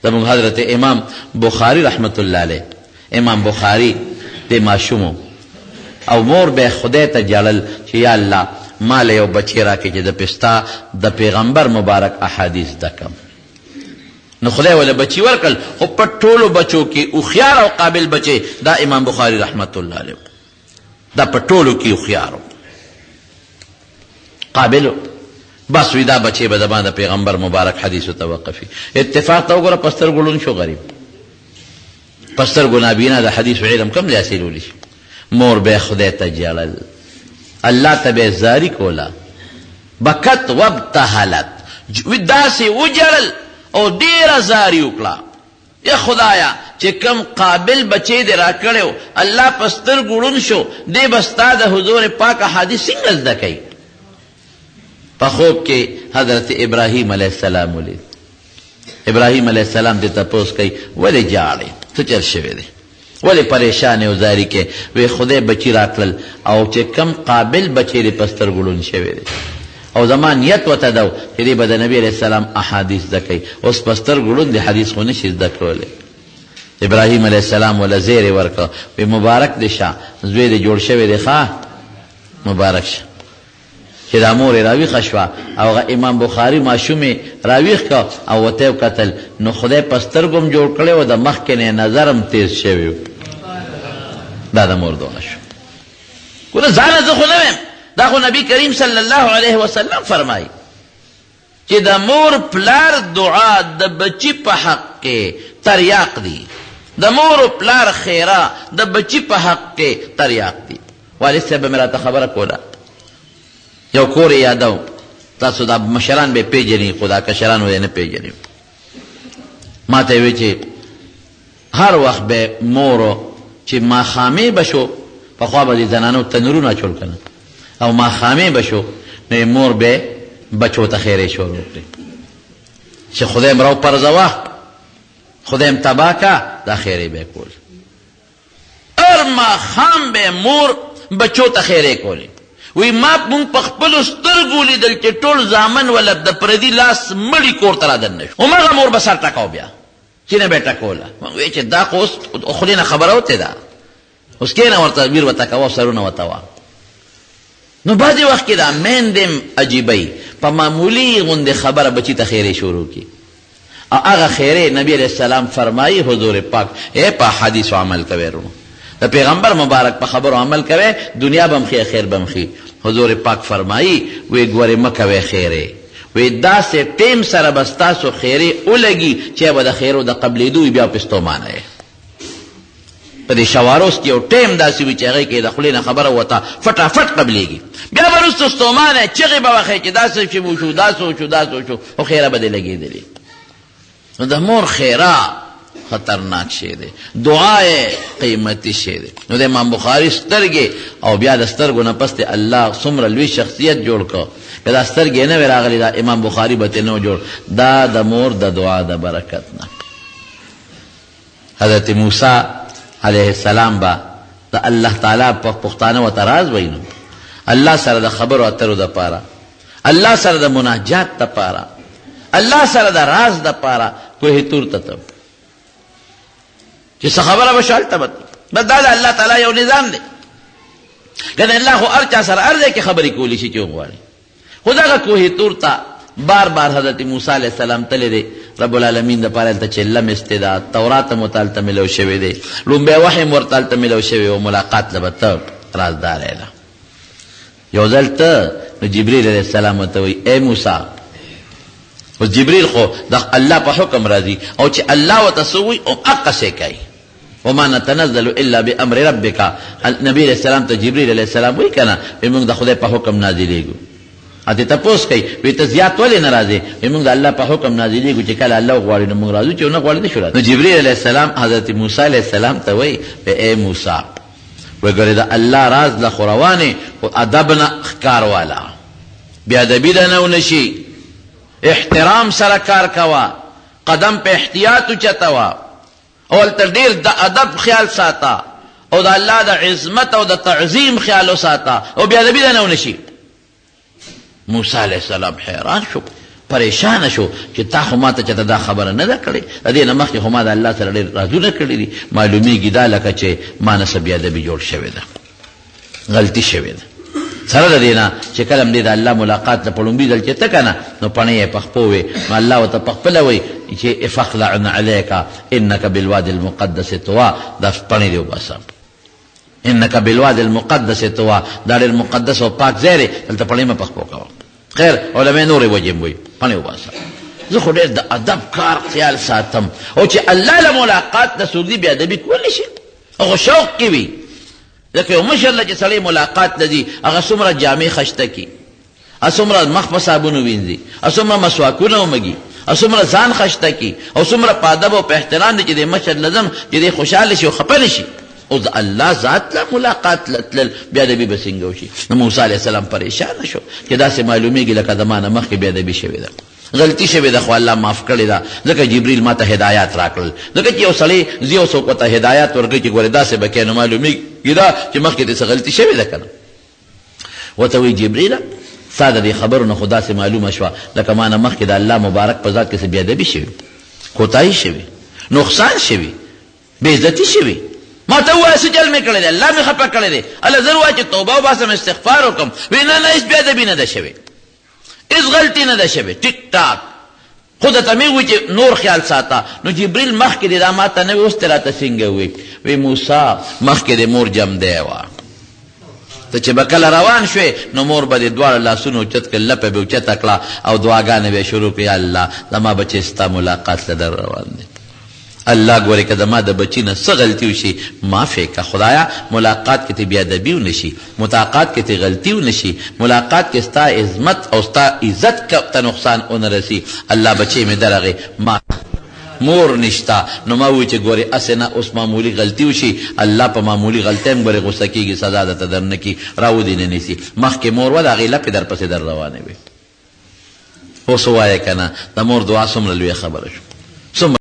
زمونږ حضرت امام بخاری رحمت الله علیه، امام بخاری د ماشومو او مور به خدای ته جړل چې یا الله مال یو بچی راکړي چې د پستا د پیغمبر مبارک احادیث دکم. نو خدای ولا بچی ورکل، خو په ټولو بچو کې هوښیار او قابل بچی دا امام بخاری رحمت الله علیه، دا په ټولو کې هوښیار قابل. بس وی دا بچی به زما د پیغمبر مبارک حدیثو ته وقفي. اتفاق ته وګوره په سترګو ړوند شو غریب، په سترګو نابینا د حدیث علم کم ځای حاصلولی شي. مور به خدای ته جړل، الله ته به زاری کولا، بکت وابتهلت، داسې وجړل او ډېره زاری وکړه، یا خدایا چې کم قابل بچی دې راکړی الله په سترګو ړوند شو، دی به ستا د حضور پاک حدیث څنګه زده کوي؟ په خوب کې حضرت ابراهیم علیه السلام ولید. ابراهیم علیه السلام دې تپوس کوي ولې جاړې، څه چل شوی دی، ولې پریشان او زاری کې؟ وی خدای بچی راکړل او چې کم قابل بچی دې په سترګو ړوند شوی دی او زما نیت ورته ده چې دی به د نبي علیه السلام احادیث زده کوي. اوس په سترګو ړوند دی، حدیث خو نشي زده کولی. ابراهیم علیه السلام وله زیری ورکړه، وی مبارک دې شه، زوی دې جوړ شوی دی، ښه مبارک شه. چې دا مور یې راویښه شوه او هغه امام بخاري ماشوم یې راویښ که او ورته یې وکتل، نو خدای په سترګو هم جوړ کړی و، د مخکې نه نظر هم تیز شوی و. دا د مور دونه شو. ګوره ځانه زه خو نه ویم، دا خو نبی کریم صلی الله علیه وسلم فرمایي چې د مور پلار دعا د بچی په حق کې تریاق دی، د مور پلار خیره د بچی په حق کې تریاق دی. والد صاحب مې راته خبره کوله، یو کور یادو، تاسو دا مشران به پیژني خو دا کشران ولې نه پیژني. ما ته وی چې هر وخت به مورو چې ماښامې به شو، پخوا به د زنانو تنورونه چول کنه او ماښامې به شو، نو مور به بچو ته خیرې شروع کړي چې خدای م راوپرځوه، خدای م تباه که، دا خیرې به کول. هر ماښام به مور بچو ته خیرې کولی. وی ما مونږ په خپلو سترګو لیدل چې ټول زامن ولا د پردي لاس مړي کور ته رادننه شو، هماغه مور به سر ټکاو بیا چې نه به یې ټکوله. وی چې دا خو اوس خولې نه خبره وتې ده، اوس کېنه ورته بیر ورته کوه، سرونه ورته وه. نو بعضې وخت کې دا میندې هم عجیبه په معمولي غوندې خبره بچي ته خیرې شروع کړي او هغه خیرې نبي علیه السلام فرمایي حضور پاک په حدیثو عمل کوئ، د پیغمبر مبارک په خبرو عمل کوئ، دنیا به مخي خیر به مخي. حضور پاک فرمایي وی ګورې مه کوئ خیرې، وی داسې ټیم سره به ستاسو خیرې ولګي چې به د خیرو د قبلېدو وي، بیا پې ستومانه یې. په دې شواروس کې یو ټیم داسې وي چې هغې کې د خولې نه خبره وته فټافټ قبلېږي، بیا به وروسته ستومانه چغې به وښیې چې داسې چې وشو، داسې وشو، داسې وشو، خو خیره به دې لګېدلې. نو د مور خیره خطرناک شی دی، دعا قیمتي شی دی. نو د امام بخاري سترګې او بیا د سترګو نه پس الله څومره لوی شخصیت جوړ کړ، که دا سترګې نه وی راغلي دا امام بخاري به ترې نه جوړ. دا د مور د دعا د برکت نه. حضرت موسی علیه السلام به د الله تعالی په پښتانه ورته راز ویلو، الله سره د خبرو اترو دپاره، الله سره د مناجات دپاره، الله سره د راز دپاره کوه تور ته ته چې څه خبره به شو هلته به بس دا د الله تعالی یو نظام دی. کنه الله خو هر چا سره هر ځای کې خبرې کولی شي چې وغواړي. خو دغه کوه تور ته بار بار حضرت موسی علیه السلام تللی دی، رب العالمین دپاره هلته چې علم استعداد، تورات هم ورته هلته میلو شوی دی، لومبی وحی هم ورته هلته میلو شوی و، ملاقات له به ته رازداری ده. یو ځل ته نو جبریل علیه السلام ورته وایي ای موسی، اوس جبریل خو د الله په حکم راځي او چې الله ورته څه وایي هغسې کوي. وما نتنزل الا بامر ربک، نبی علیہ السلام ته جبریل علیہ السلام وی کنه موږ د خدای په حکم نازلیږو. اته تاسو کوي وی ته زیات ولې ناراضه؟ موږ د الله په حکم نازلیږو چې کله الله غواړي نو موږ راځو، چې نه غواړي نشو راځو. نو جبریل علیہ السلام حضرت موسی علیہ السلام ته وی اے موسی وګوره د الله راز له خوروانه او ادب نه ښکار والا، بیا ادبی ده نه ونشي، احترام سره کار کوا، قدم په احتیاط چتوا، اول تر ډیر د ادب خیال ساته او د الله د عظمت او د تعظیم خیال ساته او بیا ادبی ده نه ونشي. موسی علیہ السلام حیران شو، پریشان شو چې تا خو ما ته چېرته دا خبره نه ده کړې، د دې نه مخکې خو ما د الله سره ډېر رازونه کړي دي. معلومیږي دا لکه چې ما نه څه بې ادبي جوړ شوې ده، غلطي شوې ده. سره د دې نه چې کله هم دې د الله ملاقات ته په لومړي ځل چې ته که نه نو پڼې یې په خپو وې، نو الله ورته په خپله وایي چې فخلع علیک انک بالواد المقدس طوا، دا پڼې دې وباسه، انک بالواد المقدس طوا، دا ډېر مقدس او پاک ځای دی، دلته پڼې مه په خپو کوه. خیر علماء نورې وجې هم وایي پڼې وباسه. زه خو ډېر د ادب کار خیال ساتم، او چې الله له ملاقات نه څوک دي بې ادبي کولی شي، هغه شوق کې وي. ځکه یو مشر له چې سړی ملاقات ته ځي هغه څومره جامې خشته کي، څومره مخ په صابون ووینځي، څومره مسواکونه ومږي، څومره ځان خشته کي، او څومره په ادب او په احترام دی چې د مشر لازم چې دی خوشحاله شي او خفه نه شي. او د الله ذات له ملاقات له تلل بې ادبي به څنګه وشي؟ نو موسی علیه السلام پریشانه شو چې داسې معلومیږي لکه د ما نه مخکې بې ادبي شوې ده، غلطي شوې ده، خو الله معاف کړې ده. ځکه جبریل ما ته هدایات راکړل، ځکه چې یو سړی ځي یو څوک ورته هدایات ورکوي چې ګورې داسې به کوې، نو معلومیږي دا چې مخکې دې څه غلطي شوې ده که نه. ورته وایي جبریله ستا د دې خبرو نه خو داسې معلومه شوه لکه ما نه مخکې د الله مبارک په ذات کې څه بې ادبي شوي، کوتاهي شوي، نقصان شوي، بې عزتي شوي. ما ته ووایه څه جل مې کړی دی، الله مې خفه کړی دی، الله زر وایه چې توبه وباسم استغفار وکړم. وایي نه نه هېڅ بې ادبي نه ده شوې، هېڅ غلطي نه ده شوې، ټیک ټاک. خو درته مې ووایي چې نور خیال ساته. نو جبریل مخکې دې دا ما ته نه وي، اوس دې راته څنګه وایي؟ وایي موسی مخکې دې مور جمدی وه، ته چې به کله روان شوې نو مور به دې دواړه لاسونه اوچت کړل، لپه به اوچته کړه او دعاګانې به یې شروع کړې، یا الله زما بچی ستا ملاقات ته در روان دی. الله ګورې که زما د بچي نه څه غلطي وشي معاف یې که خدایه. ملاقات کې ته بې ادبي ونه شي، ملاقات کې ته غلطي ونه شي، ملاقات کې ستا عظمت او ستا عزت ته نقصان ونه رسي. الله بچی مې درغې ما مور نشتا. نو ما وی چې ګورې اسې نه اوس معمولي غلطي وشي، الله په معمولي غلطۍ هم ګورې غوسه کېږي، سزا درته در نه کي، راودې نه نیسي. مخکې مور وه د هغې لپې در پسې در روانې وې. اوس ووایه که نه د مور دعا څومره لویه خبره شو.